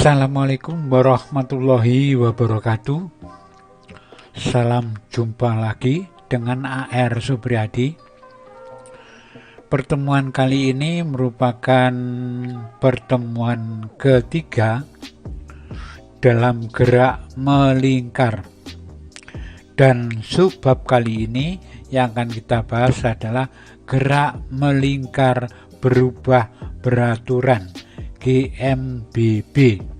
Assalamualaikum warahmatullahi wabarakatuh. Salam jumpa lagi dengan AR Supriyadi. Pertemuan kali ini merupakan pertemuan ketiga dalam gerak melingkar. Dan subbab kali ini yang akan kita bahas adalah gerak melingkar berubah beraturan, GMBB.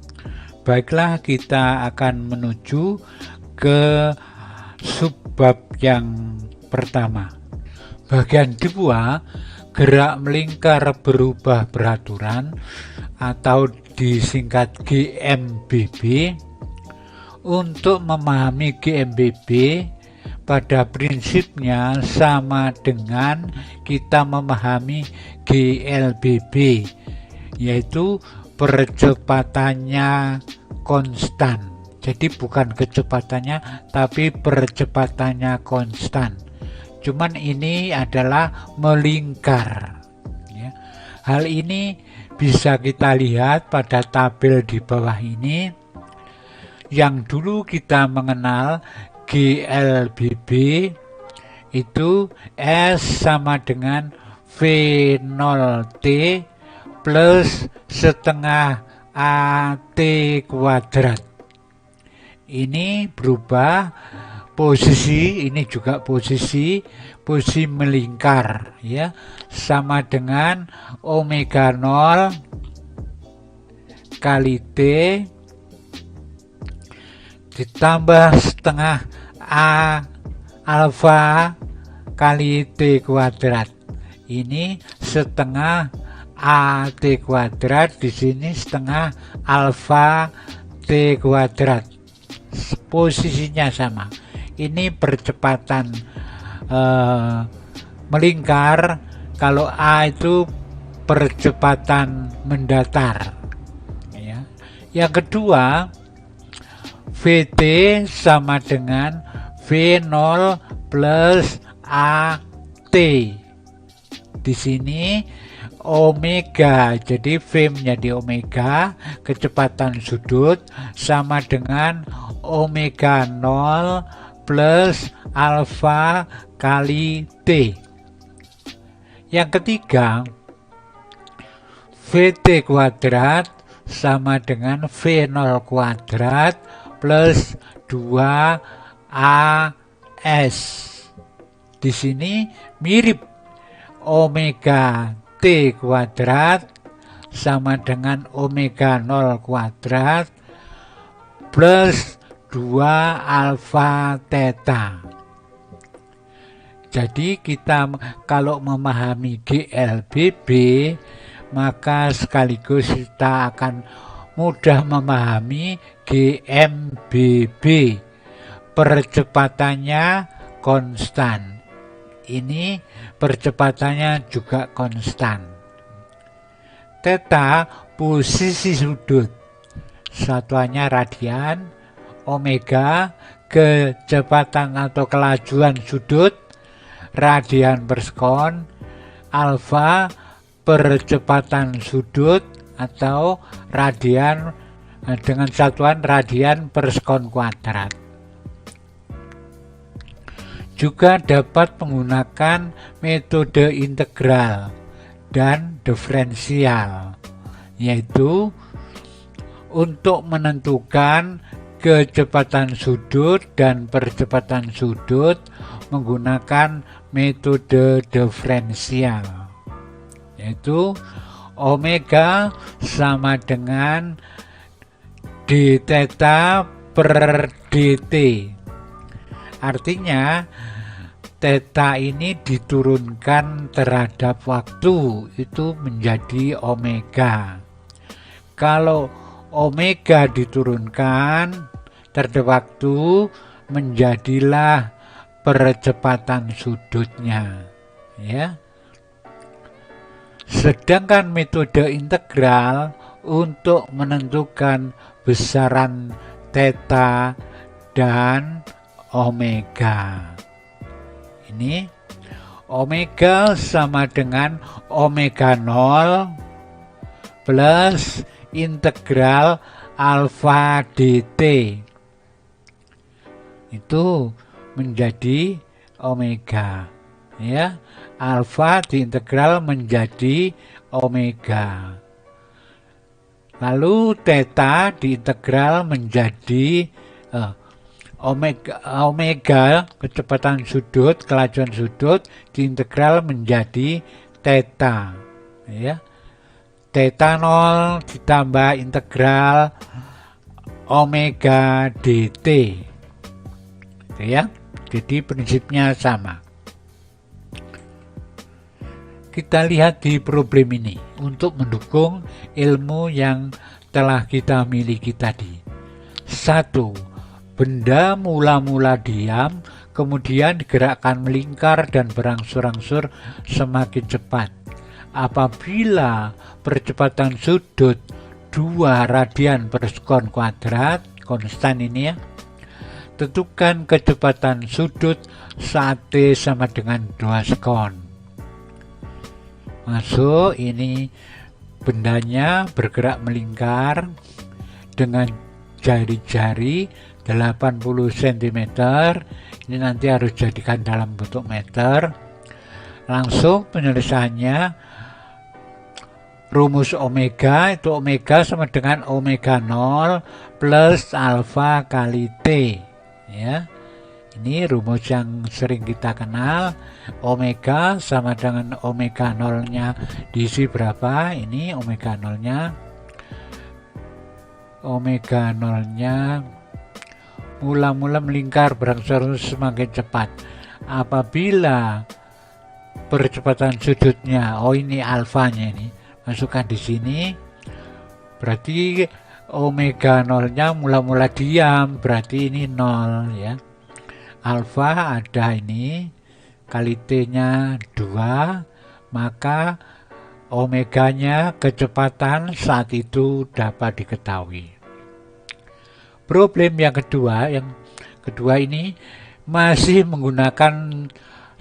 Baiklah, kita akan menuju ke subbab yang pertama. Bagian 2, gerak melingkar berubah beraturan atau disingkat GMBB. Untuk memahami GMBB, pada prinsipnya sama dengan kita memahami GLBB, yaitu percepatannya konstan. Jadi bukan kecepatannya, tapi percepatannya konstan. Cuman ini adalah melingkar. Hal ini bisa kita lihat pada tabel di bawah ini. Yang dulu kita mengenal GLBB itu S sama dengan V0T plus setengah AT kuadrat. Ini berubah posisi, ini juga posisi melingkar, ya, sama dengan omega 0 kali T ditambah setengah A alfa kali T kuadrat. Ini setengah AT kuadrat, di sini setengah alfa T kuadrat. Posisinya sama. Ini percepatan melingkar. Kalau A itu percepatan mendatar. Ya. Yang kedua, VT sama dengan V0 plus AT. Di sini omega, jadi V menjadi omega, kecepatan sudut sama dengan omega 0 plus alfa kali T. Yang ketiga, VT kuadrat sama dengan V0 kuadrat plus 2AS. Di sini mirip omega T kuadrat sama dengan omega 0 kuadrat plus 2 alfa theta. Jadi kita kalau memahami GLBB, maka sekaligus kita akan mudah memahami GMBB. Percepatannya konstan. Ini percepatannya juga konstan. Theta posisi sudut, satuannya radian. Omega kecepatan atau kelajuan sudut, radian per sekon. Alfa percepatan sudut atau radian dengan satuan radian per sekon kuadrat. Juga dapat menggunakan metode integral dan diferensial, yaitu untuk menentukan kecepatan sudut dan percepatan sudut menggunakan metode diferensial, yaitu omega sama dengan d theta per dt. Artinya theta ini diturunkan terhadap waktu, itu menjadi omega. Kalau omega diturunkan terhadap waktu, menjadilah percepatan sudutnya, ya. Sedangkan metode integral untuk menentukan besaran theta dan omega. Ini omega sama dengan omega 0 plus integral alfa dt. Itu menjadi omega, ya. Alfa diintegral menjadi omega. Lalu theta diintegral menjadi omega kecepatan sudut, kelajuan sudut diintegral menjadi theta, ya. Theta 0 ditambah integral omega dt, gitu ya. Jadi prinsipnya sama. Kita lihat di problem ini untuk mendukung ilmu yang telah kita miliki tadi. 1. Benda mula-mula diam, kemudian digerakkan melingkar dan berangsur-angsur semakin cepat. Apabila percepatan sudut 2 radian per sekon kuadrat, konstan ini ya, tentukan kecepatan sudut saat T sama dengan 2 sekon. Masuk, ini bendanya bergerak melingkar dengan jari-jari 80 cm. Ini nanti harus jadikan dalam bentuk meter. Langsung penyelesaiannya, rumus omega itu omega sama dengan omega 0 plus alfa kali T, ya. Ini rumus yang sering kita kenal. Omega sama dengan omega 0-nya diisi berapa? Ini omega 0-nya. Omega 0-nya mula-mula melingkar berangsur semakin cepat. Apabila percepatan sudutnya, ini alfanya ini, masukkan di sini. Berarti omega 0-nya mula-mula diam, berarti ini 0, ya. Alfa ada ini, kali T-nya 2, maka omeganya kecepatan saat itu dapat diketahui. Problem yang kedua ini masih menggunakan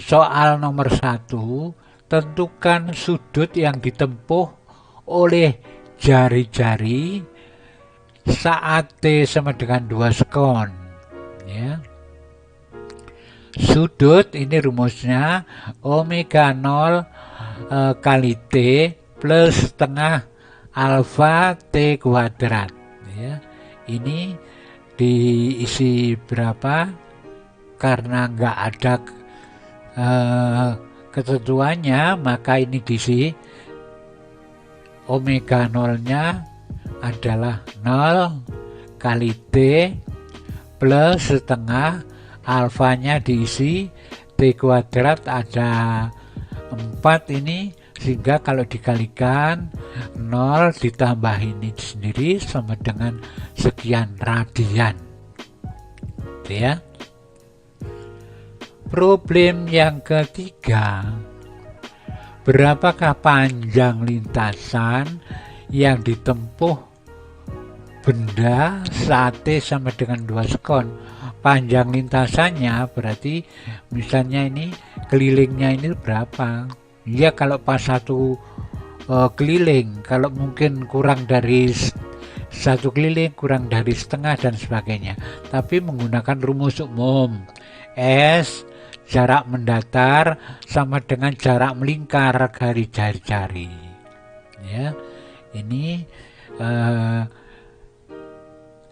soal nomor 1, tentukan sudut yang ditempuh oleh jari-jari saat T sama dengan 2 sekon, ya. Sudut ini rumusnya omega 0 kali T plus setengah alfa T kuadrat, ya. Ini diisi berapa? Karena nggak ada ketentuannya, maka ini diisi omega 0-nya adalah 0 kali T plus setengah alfanya diisi T kuadrat ada 4 ini, sehingga kalau dikalikan 0 ditambah ini sendiri sama dengan sekian radian, gitu ya. Problem yang ketiga, berapakah panjang lintasan yang ditempuh benda saat T sama dengan 2 sekon? Panjang lintasannya berarti misalnya ini kelilingnya ini berapa? Ya kalau pas satu keliling, kalau mungkin kurang dari satu keliling, kurang dari setengah dan sebagainya. Tapi menggunakan rumus umum, S jarak mendatar sama dengan jarak melingkar dari jari-jari, ya. Ini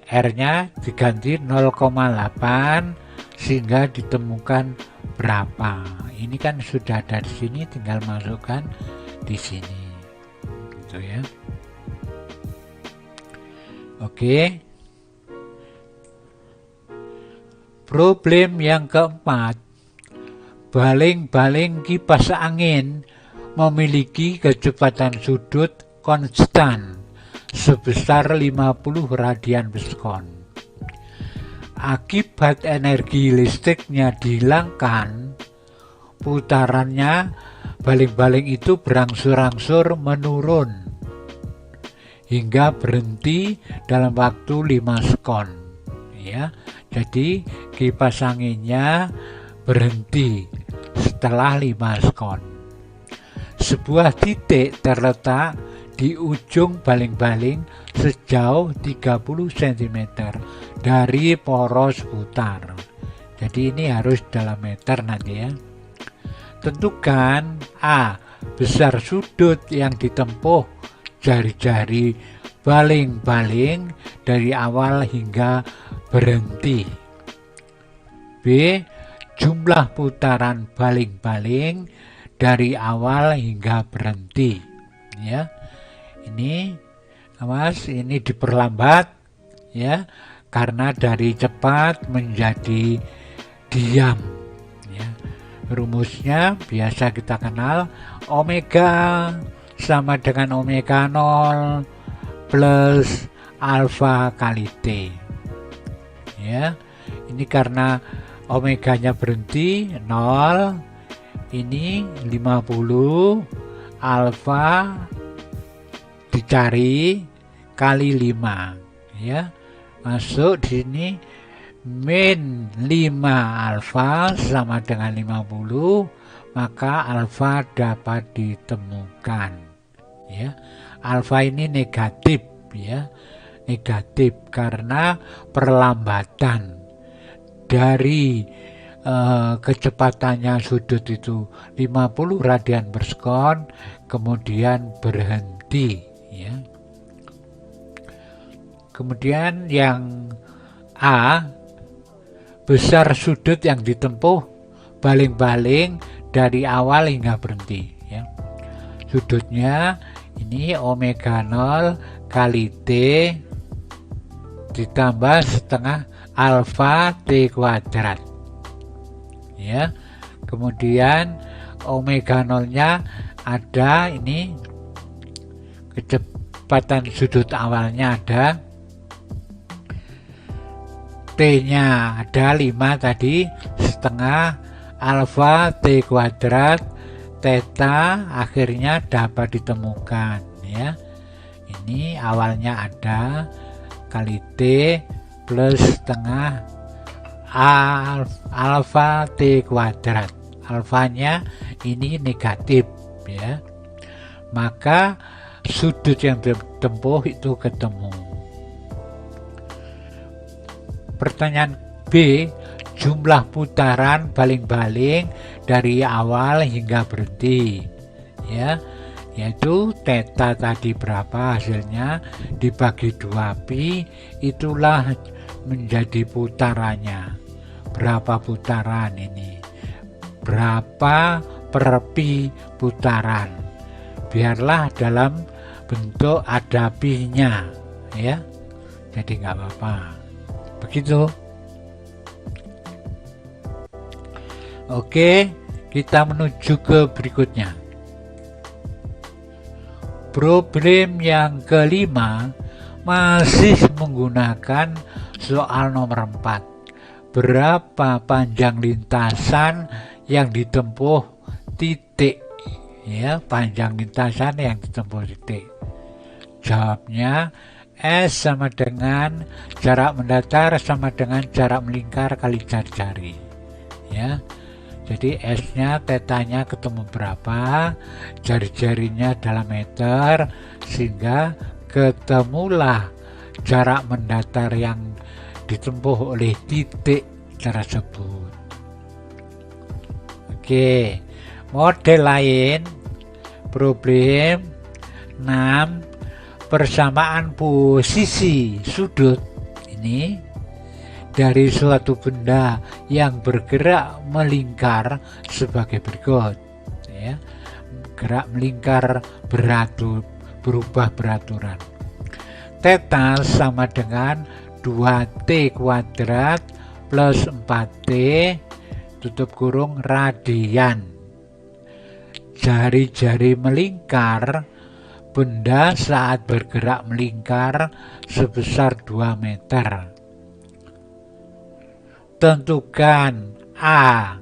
R-nya diganti 0,8 sehingga ditemukan berapa. Ini kan sudah ada di sini, tinggal masukkan di sini, gitu ya. Oke. Problem yang keempat, baling-baling kipas angin memiliki kecepatan sudut konstan sebesar 50 radian per sekon. Akibat energi listriknya dihilangkan, putarannya baling-baling itu berangsur-angsur menurun hingga berhenti dalam waktu 5 sekon, ya. Jadi kipas anginnya berhenti setelah 5 sekon. Sebuah titik terletak di ujung baling-baling sejauh 30 cm dari poros putar. Jadi ini harus dalam meter nanti ya. Tentukan A. Besar sudut yang ditempuh jari-jari baling-baling dari awal hingga berhenti. B. Jumlah putaran baling-baling dari awal hingga berhenti. Ya, ini awas, ini diperlambat ya, karena dari cepat menjadi diam. Ya. Rumusnya biasa kita kenal, omega sama dengan omega 0 plus alfa kali T. Ya, ini karena omeganya berhenti 0, ini 50, alfa dicari kali 5 ya, masuk di sini min 5 alfa sama dengan 50, maka alfa dapat ditemukan ya. Alfa ini negatif ya, negatif karena perlambatan dari kecepatannya sudut itu 50 radian per sekon, kemudian berhenti ya. Kemudian yang A, besar sudut yang ditempuh baling-baling dari awal hingga berhenti ya. Sudutnya ini omega 0 kali T ditambah setengah alfa T kuadrat ya. Kemudian omega 0-nya ada, ini kecepatan sudut awalnya ada, T-nya ada 5 tadi, setengah alfa T kuadrat theta akhirnya dapat ditemukan ya. Ini awalnya ada kali T plus setengah alfa T kuadrat. Alfanya ini negatif ya. Maka sudut yang ditempuh itu ketemu. Pertanyaan B, jumlah putaran baling-baling dari awal hingga berhenti ya, yaitu theta tadi berapa hasilnya dibagi 2pi, itulah menjadi putarannya. Berapa putaran ini, berapa per pi putaran, biarlah dalam bentuk ada pi-nya ya, jadi nggak apa-apa begitu. Oke, kita menuju ke berikutnya. Problem yang kelima masih menggunakan soal nomor 4. Berapa panjang lintasan yang ditempuh titik ya, panjang lintasan yang ditempuh titik. Jawabnya S sama dengan jarak mendatar sama dengan jarak melingkar kali jari-jari ya. Jadi S-nya, tetanya ketemu berapa, jari-jarinya dalam meter, sehingga ketemulah jarak mendatar yang ditempuh oleh titik tersebut. Oke, model lain, problem 6, persamaan posisi sudut ini dari suatu benda yang bergerak melingkar sebagai berikut ya. Gerak melingkar berubah beraturan. Theta sama dengan 2T kuadrat plus 4T tutup kurung radian. Jari-jari melingkar benda saat bergerak melingkar sebesar 2 meter. Tentukan A,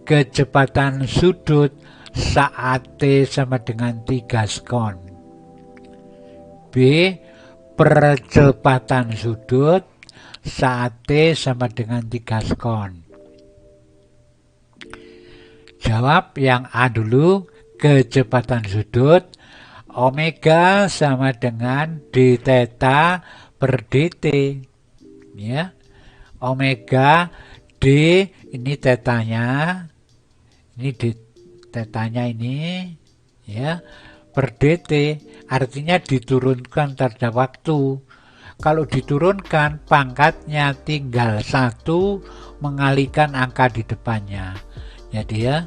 kecepatan sudut saat T sama dengan 3 sekon. B, percepatan sudut saat T sama dengan 3 sekon. Jawab yang A dulu, kecepatan sudut omega sama dengan d theta per dt. Ya, omega d ini tetanya, ini d tetanya ini, ya, per dt, artinya diturunkan terhadap waktu. Kalau diturunkan, pangkatnya tinggal 1 mengalihkan angka di depannya. Jadi ya,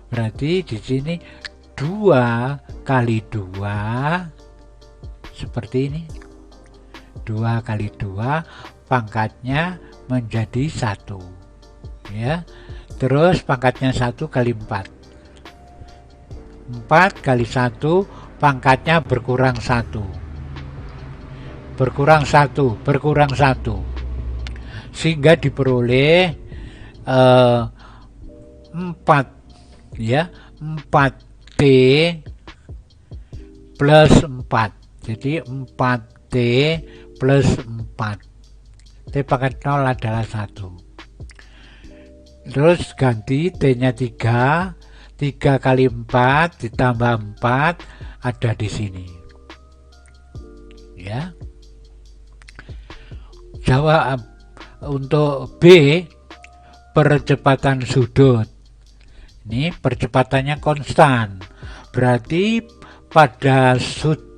berarti di sini 2 kali 2 seperti ini. 2 kali 2 pangkatnya menjadi 1. Ya. Terus pangkatnya 1 kali 4. 4 kali 1 pangkatnya berkurang 1. Berkurang 1, berkurang 1. Sehingga diperoleh 4, ya, 4T plus 4. Jadi 4T plus 4. T pangkat 0 adalah 1. Terus ganti T-nya 3. 3 kali 4 ditambah 4 ada di sini. Ya. Jawab untuk B, percepatan sudut. Ini percepatannya konstan. Berarti pada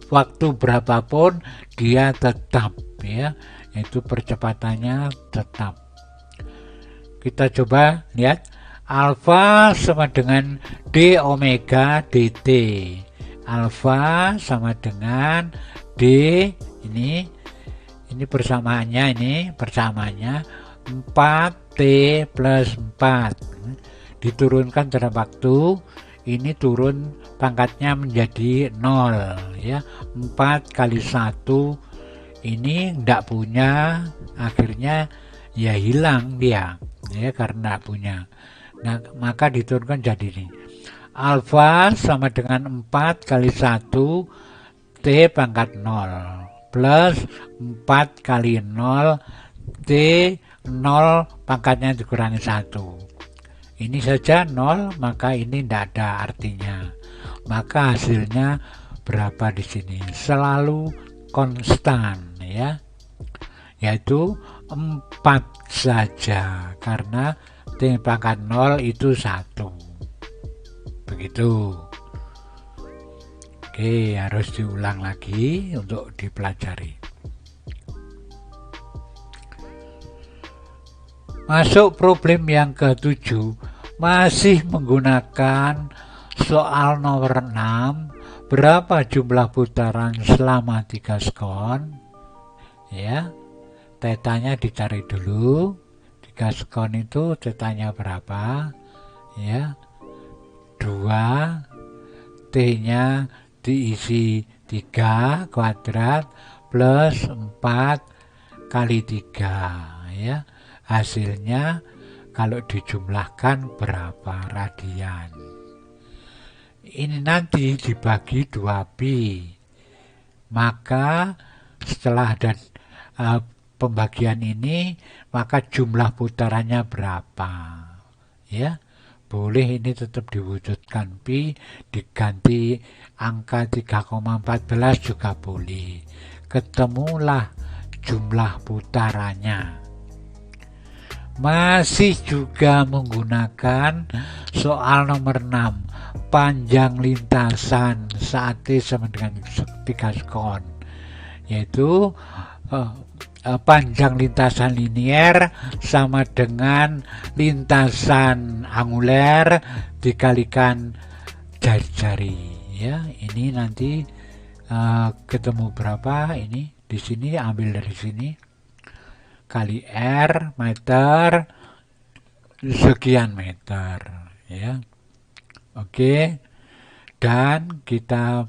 waktu berapapun dia tetap, ya. Itu percepatannya tetap. Kita coba lihat. Alfa sama dengan d omega dt. Alfa sama dengan d, ini persamaannya, ini persamaannya 4t plus 4. Diturunkan terhadap waktu, ini turun pangkatnya menjadi 0, ya. 4 kali 1 ini enggak punya, akhirnya ya hilang dia, ya, karena enggak punya. Nah, maka diturunkan jadi ini. Alfa sama dengan 4 kali 1 T pangkat 0 plus 4 kali 0 T 0 pangkatnya dikurangi 1. Ini saja 0, maka ini tidak ada artinya. Maka hasilnya berapa di sini? Selalu konstan, ya. Yaitu 4 saja, karena T pangkat 0 itu 1. Begitu. Oke, harus diulang lagi untuk dipelajari. Masuk problem yang ke-7, masih menggunakan soal nomor 6. Berapa jumlah putaran selama 3 sekon? Ya, tetanya dicari dulu. 3 sekon itu tetanya berapa? Ya, 2. T-nya diisi 3 kuadrat plus 4 kali 3, ya. Hasilnya kalau dijumlahkan berapa radian? Ini nanti dibagi 2pi. Maka setelah ada pembagian ini, maka jumlah putarannya berapa, ya. Boleh ini tetap diwujudkan pi, diganti angka 3,14 juga boleh. Ketemulah jumlah putarannya. Masih juga menggunakan soal nomor 6, panjang lintasan saat T sama dengan 3 sekon, yaitu panjang lintasan linier sama dengan lintasan anguler dikalikan jari-jari, ya. Ini nanti ketemu berapa? Ini di sini ambil dari sini kali R meter sekian meter, ya. Oke. Dan kita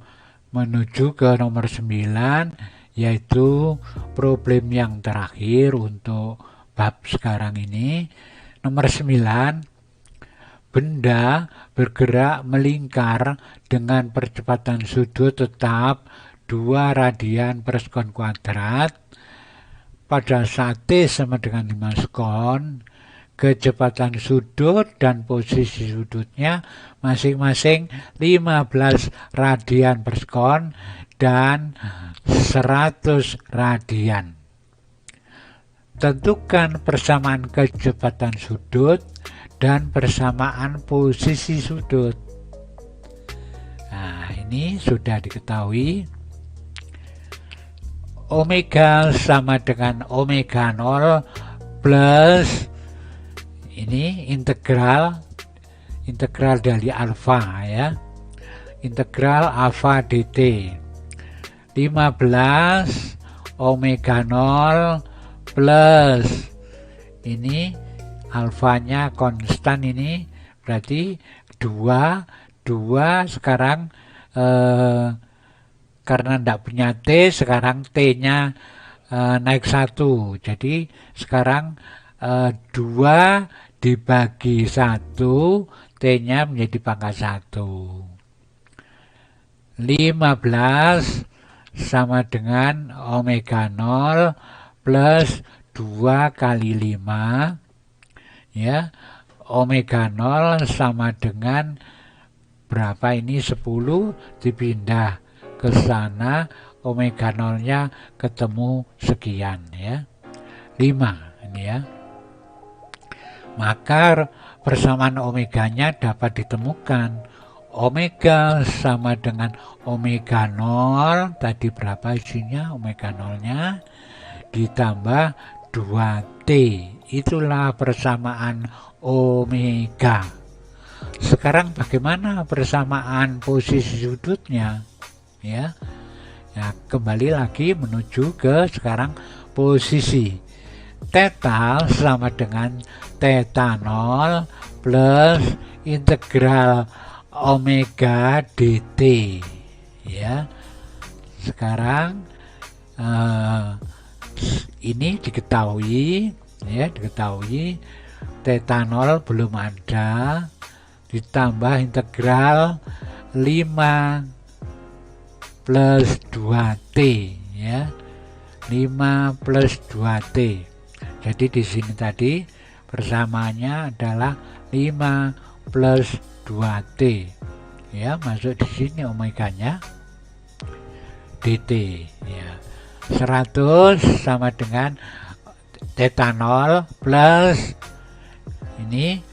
menuju ke nomor 9, yaitu problem yang terakhir untuk bab sekarang ini. Nomor 9, benda bergerak melingkar dengan percepatan sudut tetap 2 radian per sekon kuadrat pada saat T sama dengan 5 sekon. kecepatan sudut dan posisi sudutnya masing-masing 15 radian per sekon dan 100 radian. Tentukan persamaan kecepatan sudut dan persamaan posisi sudut. Nah, ini sudah diketahui. Omega sama dengan omega 0 plus ini integral dari alfa ya. Integral alfa dt 15 omega 0 plus ini alfanya konstan, ini berarti 2 sekarang karena tidak punya T, sekarang T-nya naik 1, jadi sekarang 2 dibagi 1, T-nya menjadi pangkat 1. 15 sama dengan omega 0 plus 2 kali 5 ya. Omega 0 sama dengan berapa ini? 10 dipindah ke sana, omega 0-nya ketemu sekian ya. 5 ini ya. Maka persamaan omeganya dapat ditemukan. Omega sama dengan omega 0, tadi berapa isinya omega 0-nya, ditambah 2T, itulah persamaan omega. Sekarang bagaimana persamaan posisi sudutnya ya? Ya, kembali lagi menuju ke sekarang posisi. Theta sama dengan theta 0 plus integral omega dt ya. Sekarang ini diketahui theta 0 belum ada, ditambah integral 5 plus 2t ya, 5 plus 2t. Jadi di sini tadi persamaannya adalah 5 plus 2t ya, masuk di sini omeganya dt ya. 100 sama dengan theta 0 plus ini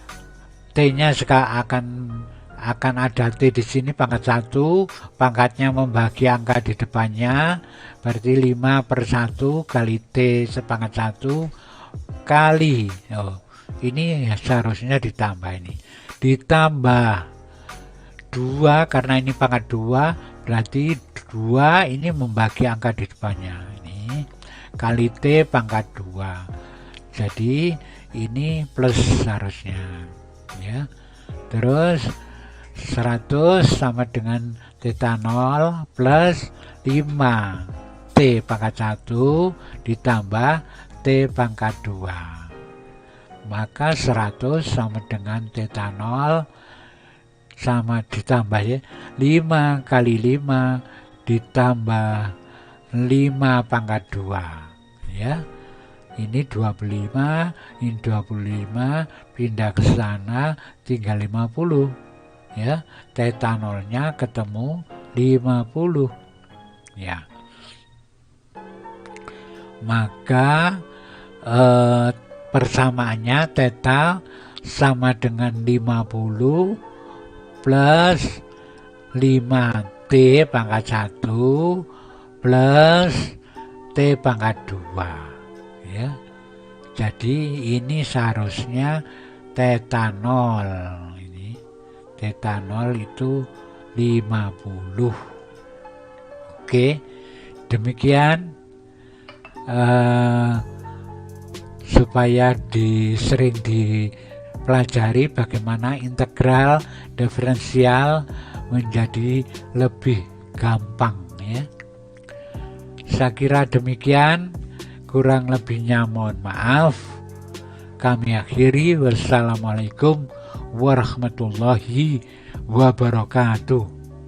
T-nya akan ada T di sini pangkat 1, pangkatnya membagi angka di depannya, berarti 5 per 1 kali T sepangkat 1 kali, ini seharusnya ditambah, ini ditambah 2 karena ini pangkat 2, berarti 2 ini membagi angka di depannya, ini kali T pangkat 2, jadi ini plus seharusnya ya. Terus 100 sama dengan theta 0 plus 5 T pangkat 1 ditambah T pangkat 2, maka 100 sama dengan theta 0 sama ditambah ya 5 kali 5 ditambah 5 pangkat 2 ya. Ini 25, ini 25, pindah ke sana tinggal 50 ya. Theta 0-nya ketemu 50 ya. Maka persamaannya theta sama dengan 50 plus 5T pangkat 1 plus T pangkat 2 ya. Jadi ini seharusnya theta 0, ini theta 0 itu 50. Oke, demikian supaya sering dipelajari bagaimana integral diferensial menjadi lebih gampang ya. Saya kira demikian, kurang lebihnya mohon maaf. Kami akhiri, wassalamualaikum warahmatullahi wabarakatuh.